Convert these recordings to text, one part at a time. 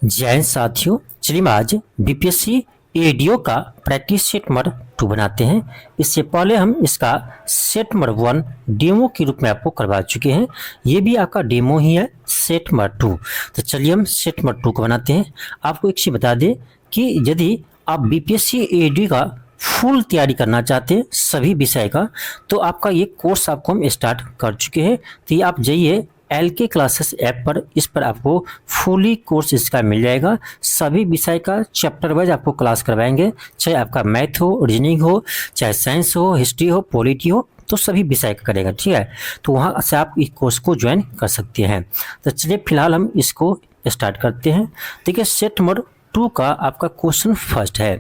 जय हिंद साथियों। चलिए आज बीपीएससी एडीओ का प्रैक्टिस सेट नंबर 2 बनाते हैं। इससे पहले हम इसका सेट नंबर 1 डेमो के रूप में आपको करवा चुके हैं। ये भी आपका डेमो ही है, सेट नंबर 2। तो चलिए हम सेट नंबर 2 को बनाते हैं। आपको एक चीज़ बता दें कि यदि आप बीपीएससी एडीओ का फुल तैयारी करना चाहते हैं सभी विषय का, तो आपका ये कोर्स आपको हम स्टार्ट कर चुके हैं। तो ये आप जाइए LK क्लासेस ऐप पर, इस पर आपको फुली कोर्स इसका मिल जाएगा। सभी विषय का चैप्टर वाइज आपको क्लास करवाएंगे, चाहे आपका मैथ हो, रीजनिंग हो, चाहे साइंस हो, हिस्ट्री हो, पॉलिटी हो, तो सभी विषय का करेगा। ठीक है, तो वहाँ से आप इस कोर्स को ज्वाइन कर सकते हैं। तो चलिए फिलहाल हम इसको स्टार्ट करते हैं। देखिए सेट नंबर 2 का आपका क्वेश्चन फर्स्ट है।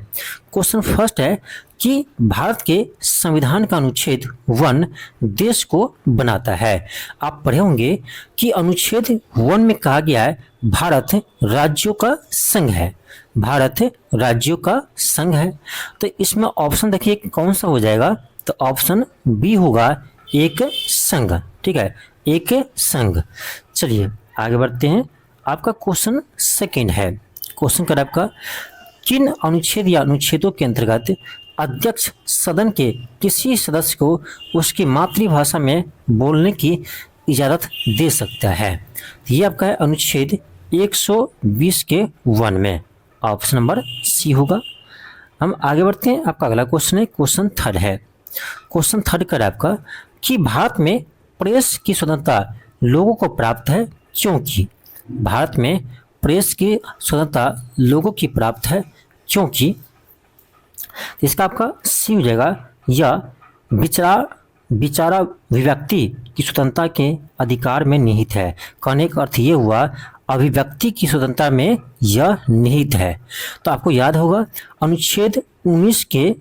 क्वेश्चन फर्स्ट है कि भारत के संविधान का अनुच्छेद 1 देश को बनाता है। आप पढ़े होंगे कि अनुच्छेद 1 में कहा गया है भारत राज्यों का संघ है। भारत राज्यों का संघ है। तो इसमें ऑप्शन देखिए कौन सा हो जाएगा, तो ऑप्शन बी होगा एक संघ। ठीक है, एक संघ। चलिए आगे बढ़ते हैं। आपका क्वेश्चन सेकंड है। क्वेश्चन कर आपका किन अनुच्छेद या अनुच्छेदों के अंतर्गत अध्यक्ष सदन के किसी सदस्य को उसकी मातृभाषा में बोलने की इजाज़त दे सकता है। ये आपका है अनुच्छेद 120 के 1 में, ऑप्शन नंबर सी होगा। हम आगे बढ़ते हैं। आपका अगला क्वेश्चन है, क्वेश्चन थर्ड है। क्वेश्चन थर्ड कर आपका कि भारत में प्रेस की स्वतंत्रता लोगों को प्राप्त है क्योंकि। भारत में प्रेस की स्वतंत्रता लोगों की प्राप्त है क्योंकि। इसका आपका सी हो जाएगा, यह विचारा अभिव्यक्ति की स्वतंत्रता के अधिकार में निहित है। कहने का अर्थ ये हुआ अभिव्यक्ति की स्वतंत्रता में यह निहित है। तो आपको याद होगा अनुच्छेद 19 के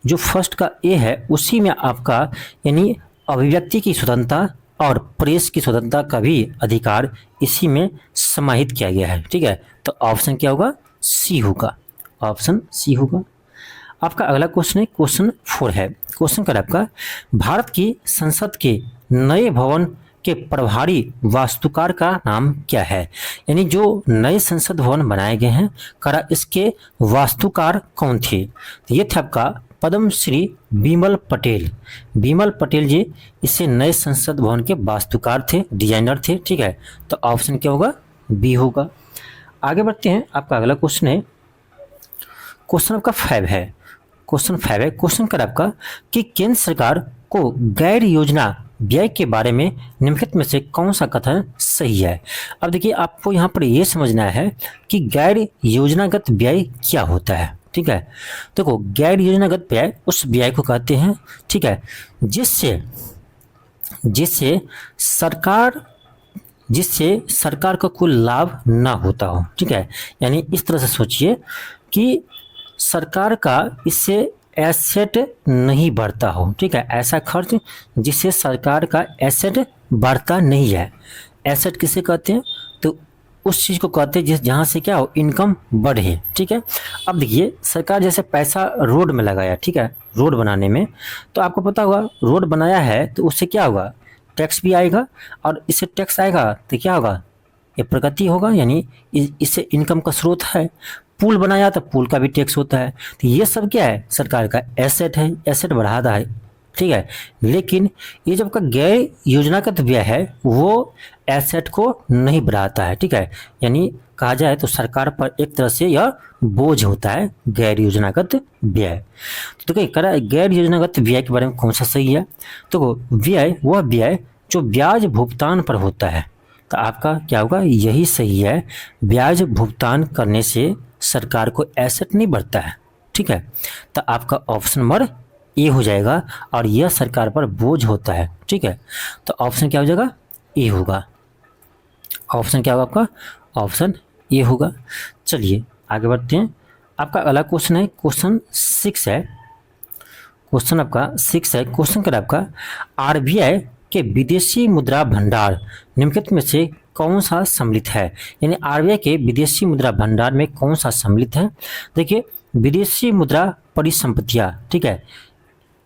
जो फर्स्ट का ए है उसी में आपका यानी अभिव्यक्ति की स्वतंत्रता और प्रेस की स्वतंत्रता का भी अधिकार इसी में समाहित किया गया है। ठीक है, तो ऑप्शन क्या होगा, सी होगा, ऑप्शन सी होगा। आपका अगला क्वेश्चन है, क्वेश्चन 4 है। क्वेश्चन कर आपका भारत की संसद के नए भवन के प्रभारी वास्तुकार का नाम क्या है। यानी जो नए संसद भवन बनाए गए हैं करा इसके वास्तुकार कौन थे। तो ये थे आपका पद्मश्री बिमल पटेल। बिमल पटेल जी इससे नए संसद भवन के वास्तुकार थे, डिजाइनर थे। ठीक है, तो ऑप्शन क्या होगा, बी होगा। आगे बढ़ते हैं। आपका अगला क्वेश्चन है, क्वेश्चन आपका 5 है। क्वेश्चन 5 है। क्वेश्चन कर आपका कि केंद्र सरकार को गैर योजना व्यय के बारे में निम्नलिखित में से कौन सा कथन सही है। अब देखिए आपको यहाँ पर यह समझना है कि गैर योजनागत व्यय क्या होता है। ठीक है, देखो गैर योजनागत व्यय उस व्यय को कहते हैं, ठीक है, जिससे सरकार का कोई लाभ ना होता हो। ठीक है, यानी इस तरह से सोचिए कि सरकार का इससे एसेट नहीं बढ़ता हो। ठीक है, ऐसा खर्च जिससे सरकार का एसेट बढ़ता नहीं है। एसेट किसे कहते हैं, तो उस चीज़ को कहते हैं जहाँ से क्या हो, इनकम बढ़े। ठीक है, अब देखिए सरकार जैसे पैसा रोड में लगाया, ठीक है, रोड बनाने में, तो आपको पता होगा रोड बनाया है तो उससे क्या होगा, टैक्स भी आएगा, और इससे टैक्स आएगा तो क्या होगा, ये प्रगति होगा, यानी इससे इनकम का स्रोत है। पुल बनाया तो पुल का भी टैक्स होता है। तो ये सब क्या है, सरकार का एसेट है, एसेट बढ़ाता है। ठीक है, लेकिन ये जब का गैर योजनागत व्यय है वो एसेट को नहीं बढ़ाता है। ठीक है, यानी कहा जाए तो सरकार पर एक तरह से यह बोझ होता है गैर योजनागत व्यय। तो देखिए गैर योजनागत व्यय के बारे में कौन सा सही है, तो व्यय वह व्यय जो ब्याज भुगतान पर होता है। तो आपका क्या होगा, यही सही है। ब्याज भुगतान करने से सरकार को एसेट नहीं बढ़ता है। ठीक है, तो आपका ऑप्शन नंबर ए हो जाएगा, और यह सरकार पर बोझ होता है। ठीक है, तो ऑप्शन क्या हो जाएगा, ए होगा। ऑप्शन क्या होगा आपका, ऑप्शन ए होगा। चलिए आगे बढ़ते हैं। आपका अगला क्वेश्चन है, क्वेश्चन 6 है। क्वेश्चन आपका 6 है। क्वेश्चन कर आपका RBI के विदेशी मुद्रा भंडार निम्नलिखित में से कौन सा सम्मिलित है। यानी RBI के विदेशी मुद्रा भंडार में कौन सा सम्मिलित है। देखिए विदेशी मुद्रा परिसंपत्तियां, ठीक है,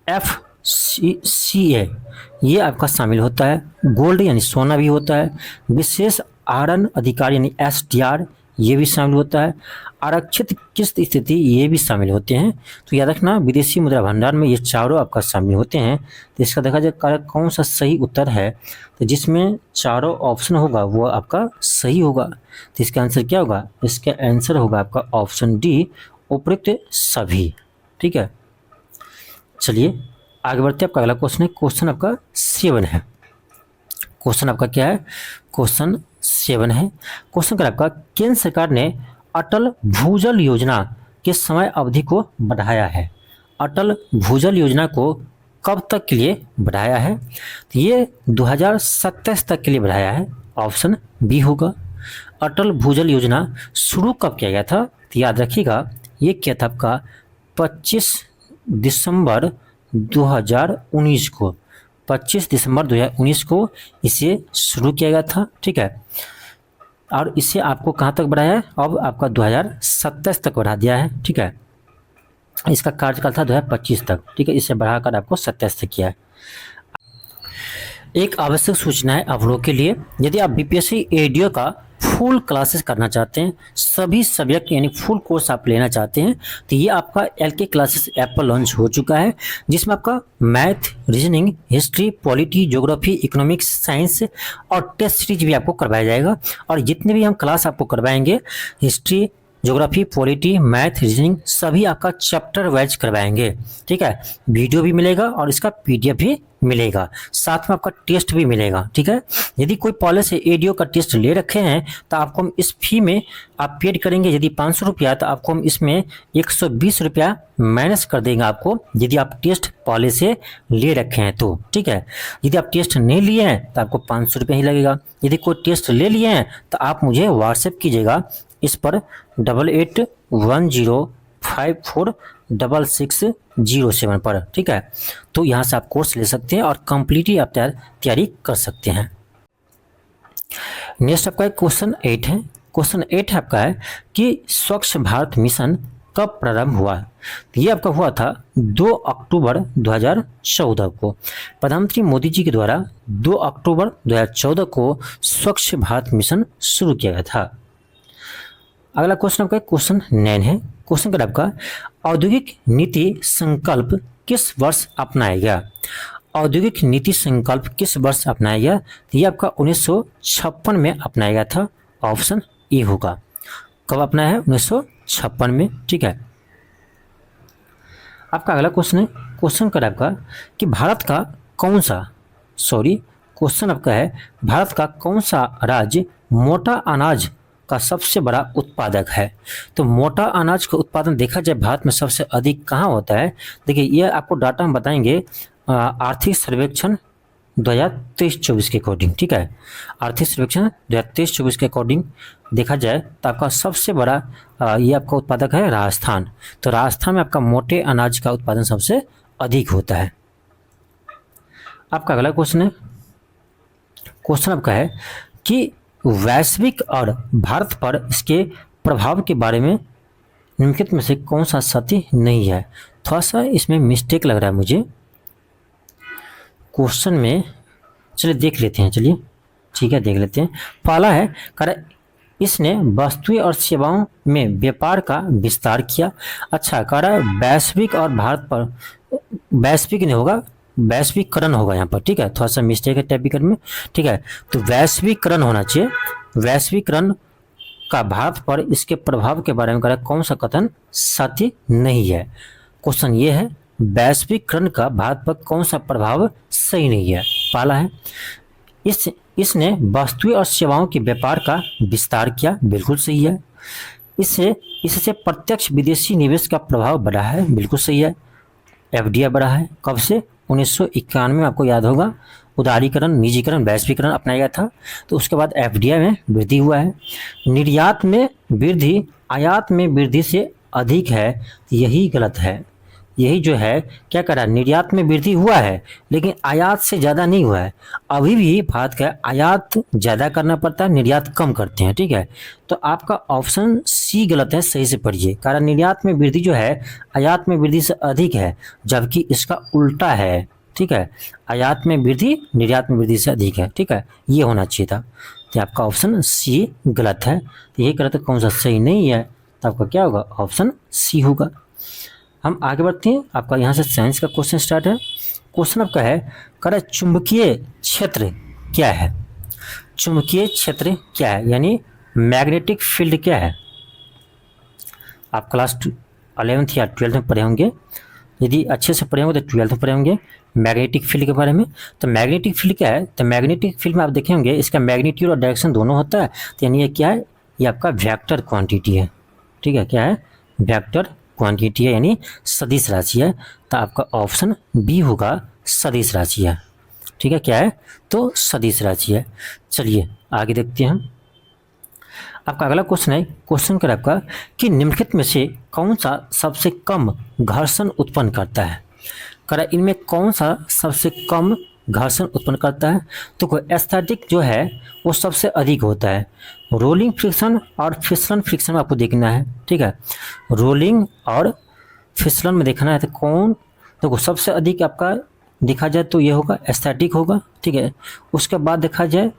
FCA ये आपका शामिल होता है। गोल्ड यानी सोना भी होता है। विशेष आहरण अधिकार यानी SDR ये भी शामिल होता है। आरक्षित किस्त स्थिति ये भी शामिल होते हैं। तो याद रखना विदेशी मुद्रा भंडार में ये चारों आपका शामिल होते हैं। तो इसका देखा जाए कौन सा सही उत्तर है, तो जिसमें चारों ऑप्शन होगा वो आपका सही होगा। तो इसका आंसर क्या होगा, इसका आंसर होगा आपका ऑप्शन डी, उपयुक्त सभी। ठीक है, चलिए आगे बढ़ते हैं। आपका अगला क्वेश्चन है, क्वेश्चन आपका 7 है। क्वेश्चन आपका क्या है, क्वेश्चन 7 है। क्वेश्चन का आपका केंद्र सरकार ने अटल भूजल योजना के समय अवधि को बढ़ाया है। अटल भूजल योजना को कब तक के लिए बढ़ाया है, तो ये 2027 तक के लिए बढ़ाया है, ऑप्शन बी होगा। अटल भूजल योजना शुरू कब किया गया था, तो याद रखिएगा ये क्या था आपका 25 दिसंबर 2019 को, 25 दिसंबर 2019 को इसे शुरू किया गया था। ठीक है, और इसे आपको कहाँ तक बढ़ाया है, अब आपका 2027 तक बढ़ा दिया है। ठीक है, इसका कार्यकाल था 2025 तक। ठीक है, इसे बढ़ाकर आपको 27 तक किया है। एक आवश्यक सूचना है आप लोगों के लिए, यदि आप बीपीएससी एडीओ का फुल क्लासेस करना चाहते हैं, सभी सब्जेक्ट यानी फुल कोर्स आप लेना चाहते हैं, तो ये आपका एलके क्लासेस ऐप पर लॉन्च हो चुका है, जिसमें आपका math, reasoning, history, polity, geography, economics, science और टेस्ट सीरीज भी आपको करवाया जाएगा। और जितने भी हम क्लास आपको करवाएंगे, history, geography, polity, math, reasoning, सभी आपका चैप्टर वाइज करवाएंगे। ठीक है, वीडियो भी मिलेगा और इसका पीडीएफ भी मिलेगा, साथ में आपका टेस्ट भी मिलेगा। ठीक है, यदि कोई पहले से एडीओ का टेस्ट ले रखे हैं तो आपको हम इस फी में आप पेड करेंगे, यदि 500 रुपया, तो आपको हम इसमें 120 रुपया माइनस कर देंगे आपको, यदि आप टेस्ट पहले से ले रखे हैं तो। ठीक है, यदि आप टेस्ट नहीं लिए हैं तो आपको 500 रुपया ही लगेगा। यदि कोई टेस्ट ले लिए हैं तो आप मुझे व्हाट्सएप कीजिएगा इस पर 8810546607 पर। ठीक है, तो यहाँ से आप कोर्स ले सकते हैं और कंप्लीटली आप तैयारी कर सकते हैं। नेक्स्ट आपका क्वेश्चन 8 है। क्वेश्चन 8 आपका है कि स्वच्छ भारत मिशन कब प्रारंभ हुआ। तो ये आपका हुआ था 2 अक्टूबर 2014 को। प्रधानमंत्री मोदी जी के द्वारा 2 अक्टूबर 2014 को स्वच्छ भारत मिशन शुरू किया गया था। अगला क्वेश्चन आपका क्वेश्चन 9 है। क्वेश्चन का आपका औद्योगिक नीति संकल्प किस वर्ष अपनाया गया। औद्योगिक नीति संकल्प किस वर्ष अपनाया गया, तो ये आपका 1956 में अपनाया गया था, ऑप्शन ए होगा। कब अपनाया है, 1956 में। ठीक है, आपका अगला क्वेश्चन है, क्वेश्चन का आपका कि भारत का कौन सा क्वेश्चन आपका है भारत का कौन सा राज्य मोटा अनाज का सबसे बड़ा उत्पादक है। तो मोटा अनाज का उत्पादन देखा जाए भारत में सबसे अधिक कहाँ होता है, देखिए ये आपको डाटा हम बताएंगे आर्थिक सर्वेक्षण 2023-24 के अकॉर्डिंग। ठीक है, आर्थिक सर्वेक्षण 2023-24 के अकॉर्डिंग देखा जाए तो आपका सबसे बड़ा ये आपका उत्पादक है राजस्थान। तो राजस्थान में आपका मोटे अनाज का उत्पादन सबसे अधिक होता है। आपका अगला क्वेश्चन है, क्वेश्चन आपका है कि वैश्विक और भारत पर इसके प्रभाव के बारे में निम्नलिखित में से कौन सा सत्य नहीं है। थोड़ा सा इसमें मिस्टेक लग रहा है मुझे क्वेश्चन में, चलिए देख लेते हैं। चलिए ठीक है, देख लेते हैं। पहला है कारण इसने वस्तुएं और सेवाओं में व्यापार का विस्तार किया। अच्छा, कारण वैश्विक और भारत पर, वैश्विक नहीं होगा, वैश्वीकरण होगा यहाँ पर। ठीक है, थोड़ा सा मिस्टेक है टाइपिंग में। ठीक है, तो वैश्वीकरण होना चाहिए। वैश्वीकरण का भारत पर इसके प्रभाव के बारे में कह कौन सा कथन सत्य नहीं है। क्वेश्चन ये है वैश्वीकरण का भारत पर कौन सा प्रभाव सही नहीं है। पहला है इसने वस्तुएं और सेवाओं के व्यापार का विस्तार किया, बिल्कुल सही है। इससे प्रत्यक्ष विदेशी निवेश का प्रभाव बढ़ा है, बिल्कुल सही है। एफडीआई बढ़ा है, कब से, 1991 में, आपको याद होगा उदारीकरण, निजीकरण, वैश्वीकरण अपनाया गया था। तो उसके बाद एफडीआई में वृद्धि हुआ है। निर्यात में वृद्धि आयात में वृद्धि से अधिक है, यही गलत है। यही जो है क्या करा, निर्यात में वृद्धि हुआ है लेकिन आयात से ज़्यादा नहीं हुआ है। अभी भी भारत का आयात ज़्यादा करना पड़ता है, निर्यात कम करते हैं। ठीक है, तो आपका ऑप्शन सी गलत है, सही से पढ़िए। कारण निर्यात में वृद्धि जो है आयात में वृद्धि से अधिक है, जबकि इसका उल्टा है। ठीक है, आयात में वृद्धि निर्यात में वृद्धि से अधिक है। ठीक है, ये होना चाहिए था। तो आपका ऑप्शन सी गलत है। तो ये करते कौन सा सही नहीं है, तो आपका क्या होगा, ऑप्शन सी होगा। हम आगे बढ़ते हैं, आपका यहाँ से साइंस का क्वेश्चन स्टार्ट है। क्वेश्चन आपका है, कह रहा है चुंबकीय क्षेत्र क्या है। चुंबकीय क्षेत्र क्या है, यानी मैग्नेटिक फील्ड क्या है। आप क्लास 11th या 12th में पढ़े होंगे, यदि अच्छे से पढ़े होंगे तो 12th में पढ़े होंगे मैग्नेटिक फील्ड के बारे में। तो मैग्नेटिक फील्ड क्या है, तो मैग्नेटिक फील्ड में आप देखे होंगे इसका मैग्नीट्यूड और डायरेक्शन दोनों होता है। तो यानी ये क्या है, ये आपका वेक्टर क्वांटिटी है। ठीक है, क्या है, वेक्टर क्वांटिटी है, यानी सदिश राशि है। तो आपका ऑप्शन बी होगा, सदिश राशि है। ठीक है, क्या है, तो सदिश राशि है। चलिए आगे देखते हैं हम। आपका अगला क्वेश्चन है, क्वेश्चन कर आपका कि निम्नलिखित में से कौन सा सबसे कम घर्षण उत्पन्न करता है। करा इनमें कौन सा सबसे कम घर्षण उत्पन्न करता है। तो कोई एस्थेटिक जो है वो सबसे अधिक होता है। रोलिंग फ्रिक्शन और फिसलन फ्रिक्शन में आपको देखना है। ठीक है, रोलिंग और फिसलन में देखना है तो कौन, देखो सबसे अधिक आपका देखा जाए तो ये होगा, एस्थेटिक होगा। ठीक है, उसके बाद देखा जाए,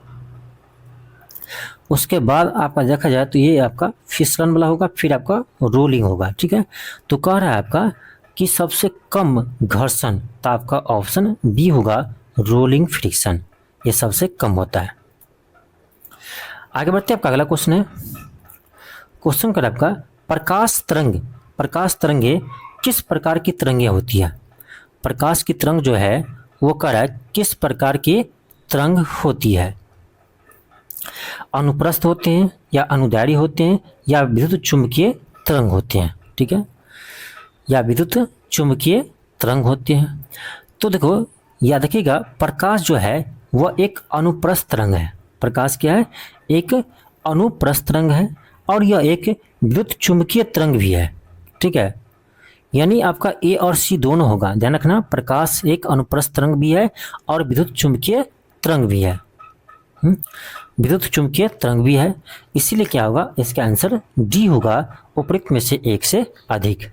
उसके बाद आपका देखा जाए तो ये आपका फिसलन वाला होगा, फिर आपका रोलिंग होगा। ठीक है, तो कह रहा है आपका कि सबसे कम घर्षण, तो आपका ऑप्शन बी होगा, रोलिंग फ्रिक्शन, ये सबसे कम होता है। आगे बढ़ते हैं, आपका अगला क्वेश्चन है, क्वेश्चन कर आपका प्रकाश तरंग, प्रकाश तरंगे किस प्रकार की तरंगे होती है। प्रकाश की तरंग जो है वो कह रहा है किस प्रकार की तरंग होती है। अनुप्रस्थ होते हैं या अनुदैर्ध्य होते हैं या विद्युत चुंबकीय तरंग होते हैं। ठीक है, या विद्युत चुंबकीय तरंग होते हैं। तो देखो याद रखिएगा, प्रकाश जो है वह एक अनुप्रस्थ तरंग है। प्रकाश क्या है, एक अनुप्रस्थ तरंग है, और यह एक विद्युत चुंबकीय तरंग भी है। ठीक है, यानी आपका ए और सी दोनों होगा, ध्यान रखना, प्रकाश एक अनुप्रस्थ तरंग भी है और विद्युत चुंबकीय तरंग भी है। विद्युत चुंबकीय तरंग भी है, इसीलिए क्या होगा, इसका आंसर डी होगा, उपरोक्त में से एक से अधिक।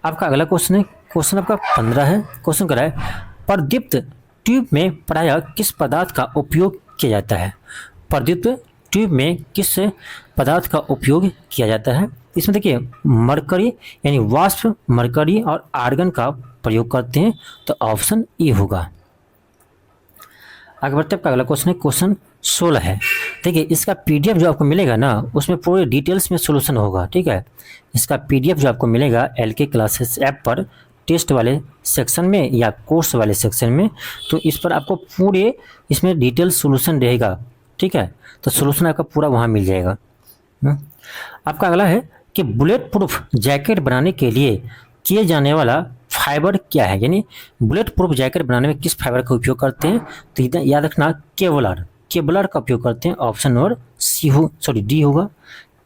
आपका अगला क्वेश्चन है, क्वेश्चन आपका 15 है। क्वेश्चन कर रहा है प्रदीप्त ट्यूब में प्रायः किस पदार्थ का उपयोग किया जाता है। प्रदीप्त ट्यूब में किस पदार्थ का उपयोग किया जाता है। इसमें देखिए मरकरी यानी वाष्प मरकरी और आर्गन का प्रयोग करते हैं, तो ऑप्शन ई होगा। आगे बढ़ते आपका अगला क्वेश्चन है, क्वेश्चन 16 है। देखिए इसका पीडीएफ जो आपको मिलेगा ना, उसमें पूरे डिटेल्स में सॉल्यूशन होगा। ठीक है, इसका पीडीएफ जो आपको मिलेगा एलके क्लासेस ऐप पर, टेस्ट वाले सेक्शन में या कोर्स वाले सेक्शन में, तो इस पर आपको पूरे इसमें डिटेल सॉल्यूशन रहेगा। ठीक है, तो सॉल्यूशन आपका पूरा वहाँ मिल जाएगा। आपका अगला है कि बुलेट प्रूफ जैकेट बनाने के लिए किए जाने वाला फाइबर क्या है, यानी बुलेट प्रूफ जैकेट बनाने में किस फाइबर का उपयोग करते हैं। तो याद रखना, केवलर, केवलर का उपयोग करते हैं, ऑप्शन नंबर सी हो, सॉरी डी होगा,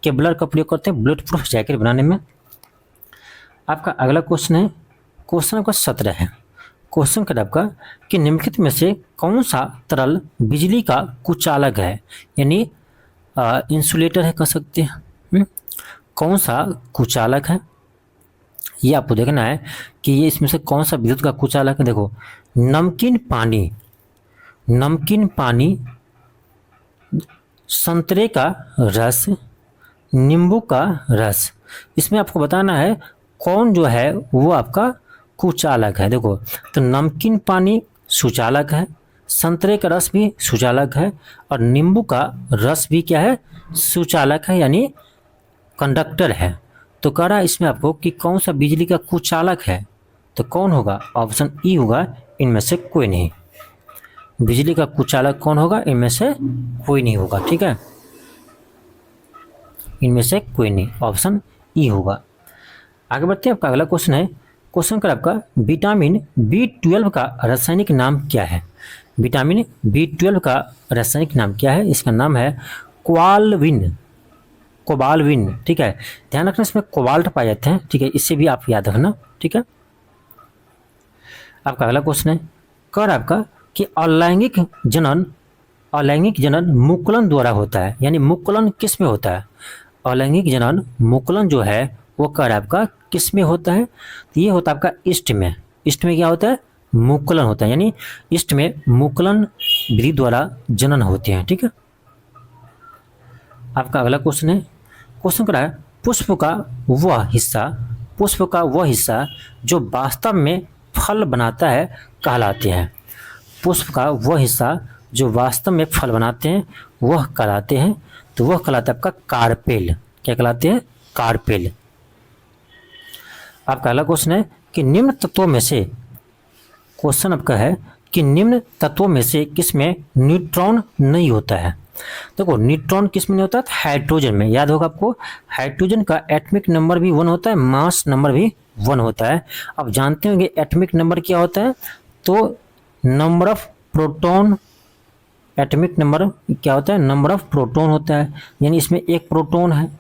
केवलर का प्रयोग करते हैं बुलेट प्रूफ जैकेट बनाने में। आपका अगला क्वेश्चन है, क्वेश्चन आपका 17 है। क्वेश्चन का आपका कि निम्नलिखित में से कौन सा तरल बिजली का कुचालक है, यानी इंसुलेटर है कह सकते हैं। कौन सा कुचालक है, ये आपको देखना है कि ये इसमें से कौन सा विद्युत का कुचालक है। देखो नमकीन पानी, नमकीन पानी, संतरे का रस, नींबू का रस, इसमें आपको बताना है कौन जो है वो आपका कुचालक है। देखो तो नमकीन पानी सुचालक है, संतरे का रस भी सुचालक है, और नींबू का रस भी क्या है, सुचालक है, यानी कंडक्टर है। तो कह रहा है इसमें आपको कि कौन सा बिजली का कुचालक है, तो कौन होगा, ऑप्शन ई होगा, इनमें से कोई नहीं। बिजली का कुचालक कौन होगा, इनमें से कोई नहीं होगा। ठीक है, इनमें से कोई नहीं, ऑप्शन ई होगा। आगे बढ़ते हैं, आपका अगला क्वेश्चन है, क्वेश्चन का आपका विटामिन B12 का रासायनिक नाम क्या है। विटामिन B12 का रासायनिक नाम क्या है, इसका नाम है क्वालविन, कोबालविन। ठीक है, ध्यान रखना इसमें कोबाल्ट पाए जाते हैं। ठीक है, इससे भी आप याद रखना। ठीक है, आपका अगला क्वेश्चन है, कर आपका कि अलैंगिक जनन मुकुलन द्वारा होता है, यानी मुकुलन किस में होता है। अलैंगिक जनन मुकुलन जो है वो कर आपका किस में होता है, तो ये होता है आपका ईस्ट में। ईस्ट में क्या होता है, मुकुलन होता है, यानी ईस्ट में मुकुलन विधि द्वारा जनन होते हैं। ठीक है, आपका अगला क्वेश्चन है, क्वेश्चन क्या है, पुष्प का वह हिस्सा जो वास्तव में फल बनाता है कहलाते हैं। पुष्प का वह हिस्सा जो वास्तव में फल बनाते हैं वह कहलाते हैं, तो वह कहलाता है आपका कार्पेल। क्या कहलाते हैं? कार्पेल। आपका अगला क्वेश्चन है कि निम्न तत्वों में से, क्वेश्चन आपका है कि निम्न तत्वों में से किसमें न्यूट्रॉन नहीं होता है। देखो न्यूट्रॉन किस में नहीं होता है? हाइड्रोजन में। याद होगा आपको, हाइड्रोजन का एटॉमिक नंबर भी 1 होता है, मास नंबर भी 1 होता है। अब जानते होंगे एटॉमिक नंबर क्या होता है, तो number of proton, atomic number क्या होता है? नंबर ऑफ प्रोटॉन होता है, यानी इसमें एक प्रोटॉन है।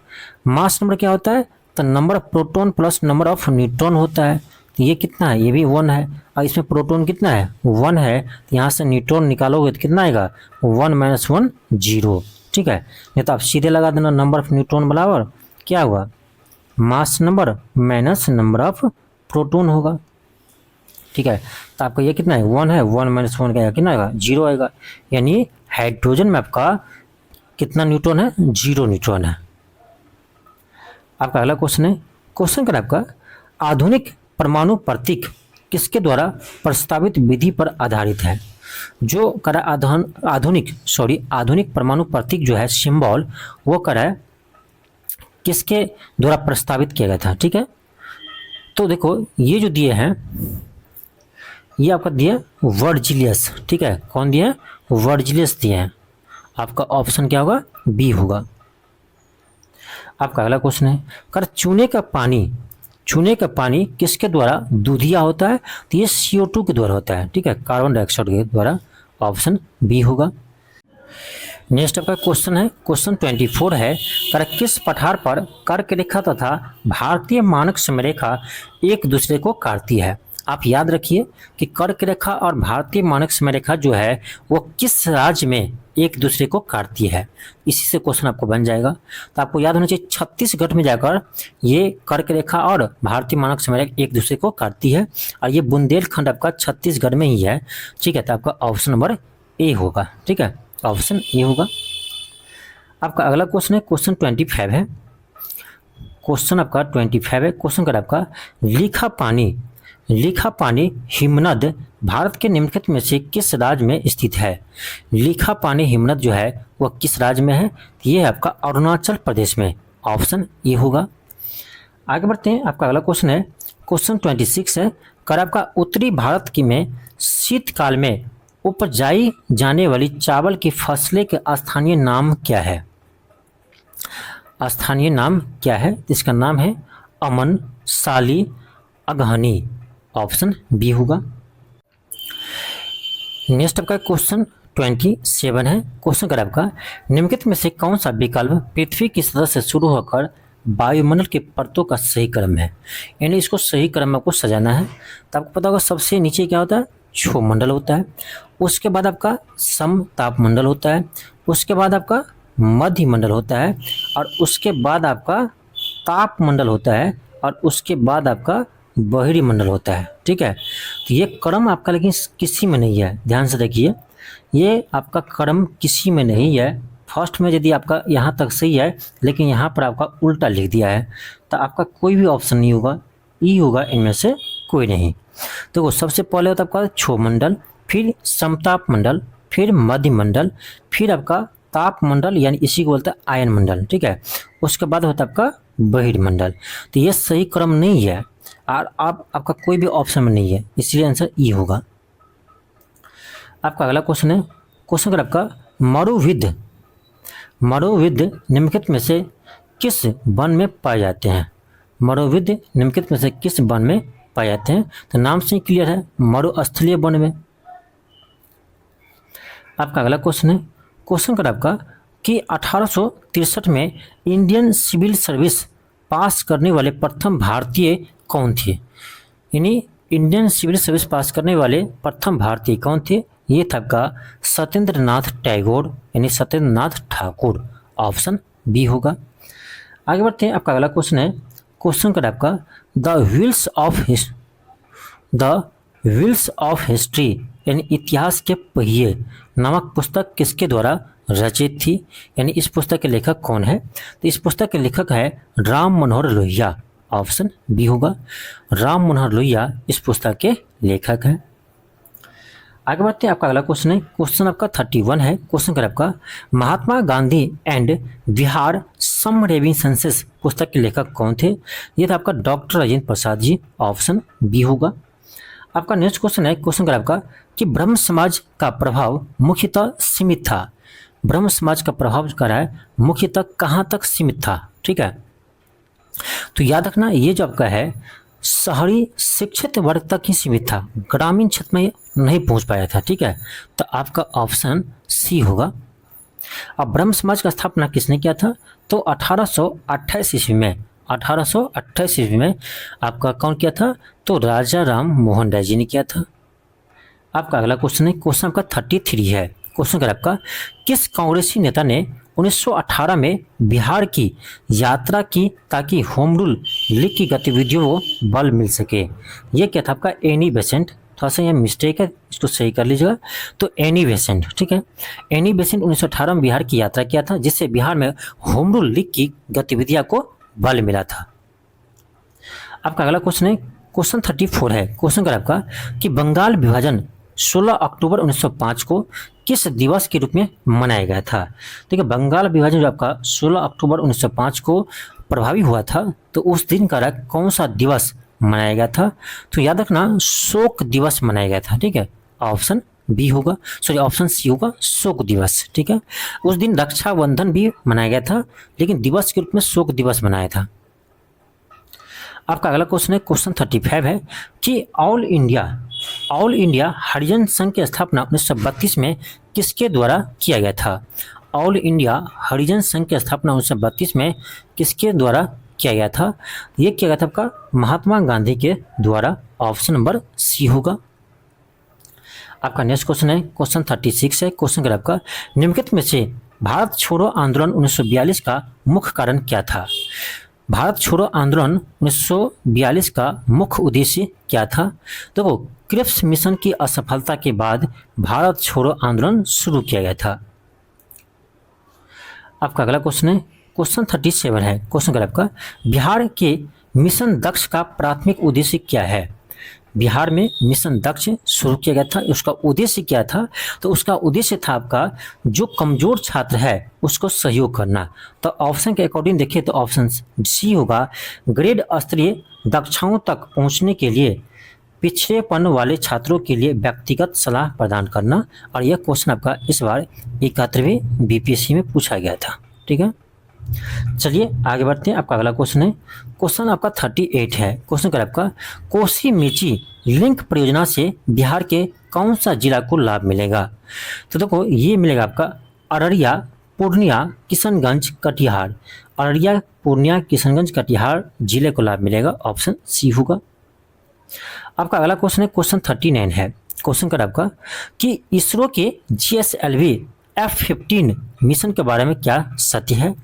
मास नंबर क्या होता है? तो number of proton plus number of neutron होता है। तो ये कितना है? ये भी 1 है, और इसमें प्रोटॉन कितना है? 1 है। तो यहाँ से न्यूट्रॉन निकालोगे तो कितना आएगा? 1 - 1 0। ठीक है, नहीं तो आप सीधे लगा देना नंबर ऑफ न्यूट्रॉन बराबर क्या हुआ? Mass number minus number of proton होगा। ठीक है, तो आपका ये कितना है? 1 है, 1 - 1 का कितना आएगा? 0 आएगा। यानी हाइड्रोजन में आपका कितना न्यूट्रॉन है? 0 न्यूट्रॉन है। आपका अगला क्वेश्चन है, क्वेश्चन क्या है आपका, आधुनिक परमाणु प्रतीक किसके द्वारा प्रस्तावित विधि पर आधारित है। जो करा आधुनिक परमाणु प्रतीक जो है सिंबल, वो करा किसके द्वारा प्रस्तावित किया गया था। ठीक है, तो देखो ये जो दिए हैं, ये आपका दिया वर्जिलियस। ठीक है, कौन दिया है? वर्जिलियस दिए हैं। आपका ऑप्शन क्या होगा? बी होगा। आपका अगला क्वेश्चन है, कर चूने का पानी किसके द्वारा दूधिया होता है। तो ये CO2 के द्वारा होता है। ठीक है, कार्बन डाइऑक्साइड के द्वारा। ऑप्शन बी होगा। नेक्स्ट आपका क्वेश्चन है, क्वेश्चन 24 है, कर किस पठार पर कर्क रेखा तथा भारतीय मानक समय रेखा एक दूसरे को काटती है। आप याद रखिए कि कर्क रेखा और भारतीय मानक समय रेखा जो है वो किस राज्य में एक दूसरे को काटती है, इसी से क्वेश्चन आपको बन जाएगा। तो आपको याद होना चाहिए छत्तीसगढ़ में जाकर ये कर्क रेखा और भारतीय मानक समय रेखा एक दूसरे को काटती है, और ये बुंदेलखंड आपका छत्तीसगढ़ में ही है। ठीक है, तो आपका ऑप्शन नंबर ए होगा। ठीक है, ऑप्शन ए होगा। आपका अगला क्वेश्चन है, क्वेश्चन 25 है। क्वेश्चन आपका 25 है। क्वेश्चन का आपका लिखा पानी हिमनद भारत के निम्नलिखित में से किस राज्य में स्थित है। लिखा पानी हिमनद जो है वह किस राज्य में है? ये है आपका अरुणाचल प्रदेश में। ऑप्शन ए होगा। आगे बढ़ते हैं। आपका अगला क्वेश्चन है, क्वेश्चन 26 है, कर आपका उत्तरी भारत की में शीतकाल में उपजाई जाने वाली चावल की फसलें के स्थानीय नाम क्या है। स्थानीय नाम क्या है? इसका नाम है अमन, साली, अगहनी। ऑप्शन बी होगा। नेक्स्ट आपका क्वेश्चन 27 है। क्वेश्चन कर आपका, निम्नलिखित में से कौन सा विकल्प पृथ्वी की सतह से शुरू होकर वायुमंडल के परतों का सही क्रम है। यानी इसको सही क्रम में आपको सजाना है। तो आपको पता होगा सबसे नीचे क्या होता है? क्षोमंडल होता है। उसके बाद आपका समतापमंडल होता है। उसके बाद आपका मध्यमंडल होता है, और उसके बाद आपका तापमंडल होता है, और उसके बाद आपका बहिरी मंडल होता है। ठीक है, तो ये क्रम आपका लेकिन किसी में नहीं है। ध्यान से देखिए, ये आपका क्रम किसी में नहीं है। फर्स्ट में यदि आपका यहाँ तक सही है, लेकिन यहाँ पर आपका उल्टा लिख दिया है, तो आपका कोई भी ऑप्शन नहीं होगा, ई होगा, इनमें से कोई नहीं। तो सबसे पहले होता है आपका क्षोमंडल, फिर समताप मंडल, फिर मध्य मंडल, फिर आपका ताप मंडल, यानी इसी को बोलते हैं आयन मंडल। ठीक है, उसके बाद होता है आपका बहिर्मंडल। तो ये सही क्रम नहीं है, और आपका कोई भी ऑप्शन में नहीं है, इसलिए आंसर ई होगा। आपका अगला क्वेश्चन है, क्वेश्चन अगर आपका मरुविद निम्नलिखित में से किस वन में पाए जाते हैं। मरुविद निम्नलिखित में से किस वन में पाए जाते हैं? तो नाम से ही क्लियर है, मरुस्थलीय वन में। आपका अगला क्वेश्चन है, क्वेश्चन कर आपका कि 1863 में इंडियन सिविल सर्विस पास करने वाले प्रथम भारतीय कौन थे। यानी इंडियन सिविल सर्विस पास करने वाले प्रथम भारतीय कौन थे? ये था आपका सत्येंद्र नाथ टैगोर, यानी सत्येंद्र नाथ ठाकुर। ऑप्शन बी होगा। आगे बढ़ते हैं। आपका अगला क्वेश्चन है, क्वेश्चन कर आपका द व्हील्स ऑफ हिस्ट्री यानी इतिहास के पहिए नामक पुस्तक किसके द्वारा रचित थी, यानी इस पुस्तक के लेखक कौन है? तो इस पुस्तक के लेखक है राम मनोहर लोहिया। ऑप्शन बी होगा, राम मनोहर लोहिया इस पुस्तक के लेखक हैं। आगे बढ़ते हैं, आपका अगला क्वेश्चन है, क्वेश्चन आपका 31 है। क्वेश्चन कर आपका Mahatma Gandhi and Bihar some reminiscences पुस्तक के लेखक कौन थे? ये था आपका doctor Rajendra Prasad ji. Option B होगा। आपका नेक्स्ट क्वेश्चन है, क्वेश्चन कर आपका कि ब्रह्म समाज का प्रभाव मुख्यतः सीमित था। ब्रह्म समाज का प्रभाव जो है मुख्यतः कहाँ तक सीमित था? ठीक है, तो याद रखना ये जो आपका है शहरी शिक्षित वर्ग तक ही सीमित था, ग्रामीण क्षेत्र में नहीं पहुंच पाया था। ठीक है, तो आपका ऑप्शन सी होगा। अब ब्रह्म समाज का स्थापना किसने किया था? तो 1828 ईस्वी में, 1828 ईस्वी में आपका कौन किया था? तो राजा राम मोहन राय जी ने किया था। आपका अगला क्वेश्चन है, क्वेश्चन आपका 33 है। क्वेश्चन कर आपका किस कांग्रेसी नेता ने 1918 में बिहार की यात्रा की ताकि होम रूल लीग की गतिविधियों को बल मिल सके? ये क्या था आपका? Annie Besant. थोड़ा सा यहाँ मिस्टेक है, इसको सही कर लीजिएगा। तो एनी बेसेंट, ठीक है, एनी बेसेंट 1918 में बिहार की यात्रा किया था, जिससे बिहार में होम रूल लीग की गतिविधियों को बल मिला था। आपका अगला क्वेश्चन है, क्वेश्चन 34 है। क्वेश्चन कर आपका कि बंगाल विभाजन 16 अक्टूबर 1905 को किस दिवस के रूप में मनाया गया था? देखिए, बंगाल विभाजन जो आपका 16 अक्टूबर 1905 को प्रभावी हुआ था, तो उस दिन का कौन सा दिवस मनाया गया था? तो याद रखना शोक दिवस मनाया गया था। ठीक है, ऑप्शन बी होगा, सॉरी ऑप्शन सी होगा, शोक दिवस। ठीक है, उस दिन रक्षाबंधन भी मनाया गया था, लेकिन दिवस के रूप में शोक दिवस मनाया था। आपका अगला क्वेश्चन है, क्वेश्चन 35 है कि ऑल इंडिया हरिजन संघ की स्थापना 1932 में किसके द्वारा किया गया था? ऑल इंडिया हरिजन संघ की स्थापना 1932 में किसके द्वारा किया गया था? ये किया गया था आपका महात्मा गांधी के द्वारा। ऑप्शन नंबर सी होगा। आपका नेक्स्ट क्वेश्चन है, क्वेश्चन 36 है। क्वेश्चन कर आपका निम्नलिखित में से भारत छोड़ो आंदोलन 1942 का मुख्य कारण क्या था? भारत छोड़ो आंदोलन 1942 का मुख्य उद्देश्य क्या था? देखो, क्रिप्स मिशन की असफलता के बाद भारत छोड़ो आंदोलन शुरू किया गया था। आपका अगला क्वेश्चन है, क्वेश्चन 37 है। क्वेश्चन कर आपका बिहार के मिशन दक्ष का प्राथमिक उद्देश्य क्या है? बिहार में मिशन दक्ष शुरू किया गया था, उसका उद्देश्य क्या था? तो उसका उद्देश्य था आपका जो कमजोर छात्र है उसको सहयोग करना। तो ऑप्शन के अकॉर्डिंग देखिए तो ऑप्शन सी होगा, ग्रेड स्तरीय दक्षताओं तक पहुंचने के लिए पिछड़ेपन वाले छात्रों के लिए व्यक्तिगत सलाह प्रदान करना। और यह क्वेश्चन आपका इस बार 71वें बीपीएससी में पूछा गया था। ठीक है, चलिए आगे बढ़ते हैं। आपका अगला क्वेश्चन है, क्वेश्चन आपका 38 है। क्वेश्चन कर आपका कोसी मेची लिंक परियोजना से बिहार के कौन सा जिला को लाभ मिलेगा? तो देखो, ये मिलेगा आपका अररिया, पूर्णिया, किशनगंज, कटिहार। अररिया, पूर्णिया, किशनगंज, कटिहार जिले को लाभ मिलेगा। ऑप्शन सी होगा। आपका अगला क्वेश्चन है, क्वेश्चन 39 है। क्वेश्चन कर आपका कि इसरो के GSLV F-15 मिशन के बारे में क्या सत्य है?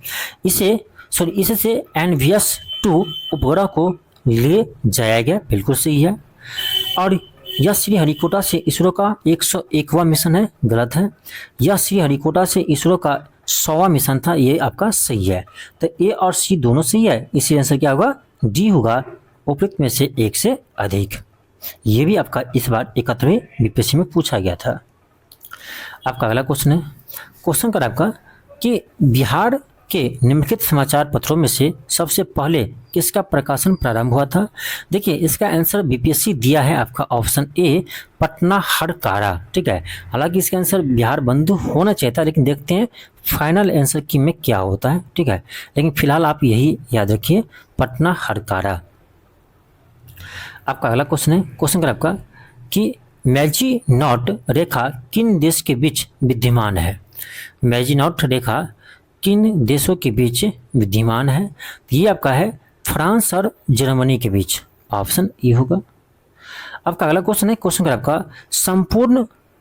इससे NVS-2 उपग्रह को ले जाया गया, बिल्कुल सही है। और यह श्रीहरिकोटा से इसरो का 101वां मिशन है, गलत है। यह श्रीहरिकोटा से इसरो का 100वां मिशन था, ये आपका सही है। तो ए और सी दोनों सही है, इसी आंसर क्या होगा? डी होगा, उपयुक्त में से एक से अधिक। ये भी आपका इस बार 71वें बीपीएससी में पूछा गया था। आपका अगला क्वेश्चन है, क्वेश्चन कर आपका कि बिहार के निम्नलिखित समाचार पत्रों में से सबसे पहले किसका प्रकाशन प्रारंभ हुआ था? देखिए, इसका आंसर बीपीएससी दिया है आपका ऑप्शन ए, पटना हड़कारा। ठीक है, हालांकि इसका आंसर बिहार बंधु होना चाहिए था, लेकिन देखते हैं फाइनल आंसर की में क्या होता है। ठीक है, लेकिन फिलहाल आप यही याद रखिए, पटना हड़कारा। आपका अगला क्वेश्चन है, क्वेश्चन कर आपका कि मैजिनॉट रेखा किन देश के बीच विद्यमान है? मैजिनॉट रेखा किन देशों के बीच विद्यमान है? ये आपका है फ्रांस और जर्मनी के बीच। ऑप्शन ई होगा। आपका अगला क्वेश्चन है, क्वेश्चन कर आपका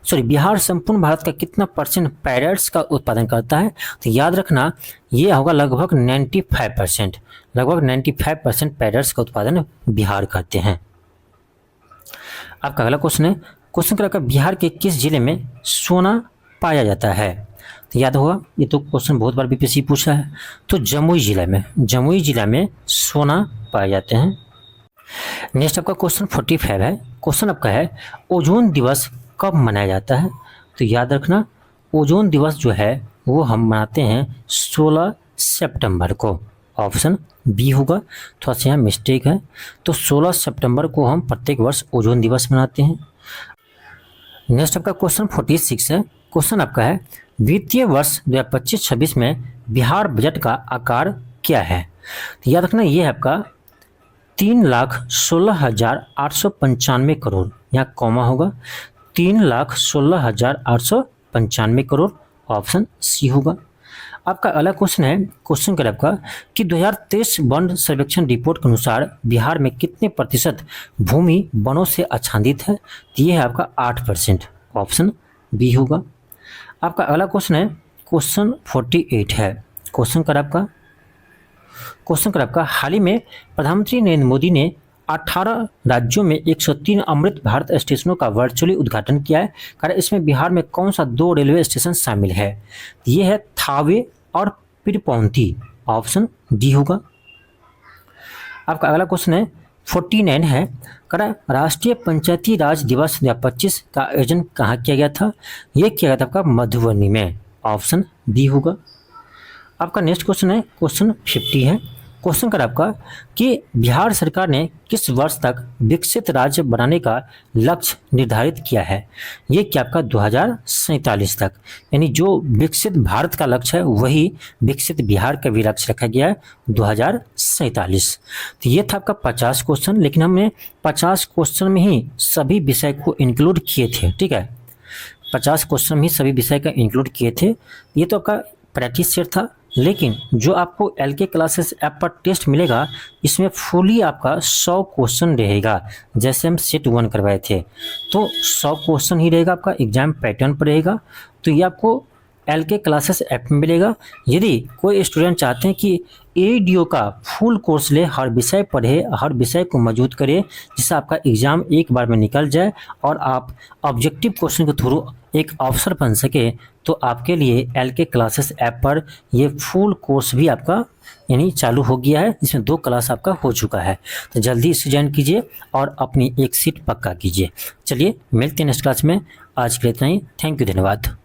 बिहार संपूर्ण भारत का कितना % पैरेट्स का उत्पादन करता है? तो याद रखना ये होगा लगभग 95%, लगभग 95% पैरेट्स का उत्पादन बिहार करते हैं। आपका अगला क्वेश्चन है, क्वेश्चन कर आपका बिहार के किस जिले में सोना पाया जाता है? तो याद होगा, ये तो क्वेश्चन बहुत बार बीपीएससी पूछा है। तो जमुई जिला में सोना पाए जाते हैं। नेक्स्ट आपका क्वेश्चन 45 है। क्वेश्चन आपका है ओजोन दिवस कब मनाया जाता है? तो याद रखना, ओजोन दिवस जो है वो हम मनाते हैं 16 सितंबर को। ऑप्शन बी होगा, थोड़ा सा यहाँ मिस्टेक है। तो 16 सितंबर को हम प्रत्येक वर्ष ओजोन दिवस मनाते हैं। नेक्स्ट आपका क्वेश्चन 46 है। क्वेश्चन आपका है वित्तीय वर्ष 2025-26 में बिहार बजट का आकार क्या है? तो याद रखना, ये है आपका 3,16,895 करोड़, यहाँ कॉमा होगा, 3,16,895 करोड़। ऑप्शन सी होगा। आपका अगला क्वेश्चन है, क्वेश्चन कर आपका कि 2023 वन सर्वेक्षण रिपोर्ट के अनुसार बिहार में कितने प्रतिशत भूमि वनों से आच्छादित है? तो ये है आपका 8%। ऑप्शन बी होगा। आपका अगला क्वेश्चन है, क्वेश्चन 48 है। क्वेश्चन कर आपका हाल ही में प्रधानमंत्री नरेंद्र मोदी ने 18 राज्यों में 103 अमृत भारत स्टेशनों का वर्चुअली उद्घाटन किया है। कारण इसमें बिहार में कौन सा 2 रेलवे स्टेशन शामिल है? ये है थावे और पीरपौंती। ऑप्शन डी होगा। आपका अगला क्वेश्चन है 49 है। कारण राष्ट्रीय पंचायती राज दिवस 2025 का आयोजन कहाँ किया गया था? ये किया गया था आपका मधुबनी में। ऑप्शन बी होगा। आपका नेक्स्ट क्वेश्चन है, क्वेश्चन 50 है। क्वेश्चन कर आपका कि बिहार सरकार ने किस वर्ष तक विकसित राज्य बनाने का लक्ष्य निर्धारित किया है? ये क्या आपका 2047 तक, यानी जो विकसित भारत का लक्ष्य है वही विकसित बिहार का भी लक्ष्य रखा गया है 2047। तो ये था आपका 50 क्वेश्चन, लेकिन हमने 50 क्वेश्चन में ही सभी विषय को इंक्लूड किए थे। ठीक है, 50 क्वेश्चन में ही सभी विषय का इंक्लूड किए थे। ये तो आपका प्रैक्टिस सेट था, लेकिन जो आपको एलके क्लासेस ऐप पर टेस्ट मिलेगा इसमें फुली आपका 100 क्वेश्चन रहेगा। जैसे हम सेट 1 करवाए थे तो 100 क्वेश्चन ही रहेगा, आपका एग्जाम पैटर्न पर रहेगा। तो ये आपको एलके क्लासेस ऐप में मिलेगा। यदि कोई स्टूडेंट चाहते हैं कि एडीओ का फुल कोर्स ले, हर विषय पढ़े, हर विषय को मौजूद करे, जिससे आपका एग्जाम एक बार में निकल जाए और आप ऑब्जेक्टिव क्वेश्चन के थ्रू एक अफसर बन सके, तो आपके लिए एलके क्लासेस ऐप पर ये फुल कोर्स भी आपका यानी चालू हो गया है, जिसमें 2 क्लास आपका हो चुका है। तो जल्दी इसे ज्वाइन कीजिए और अपनी एक सीट पक्का कीजिए। चलिए मिलते हैं नेक्स्ट क्लास में। आज के लिए इतना ही। थैंक यू, धन्यवाद।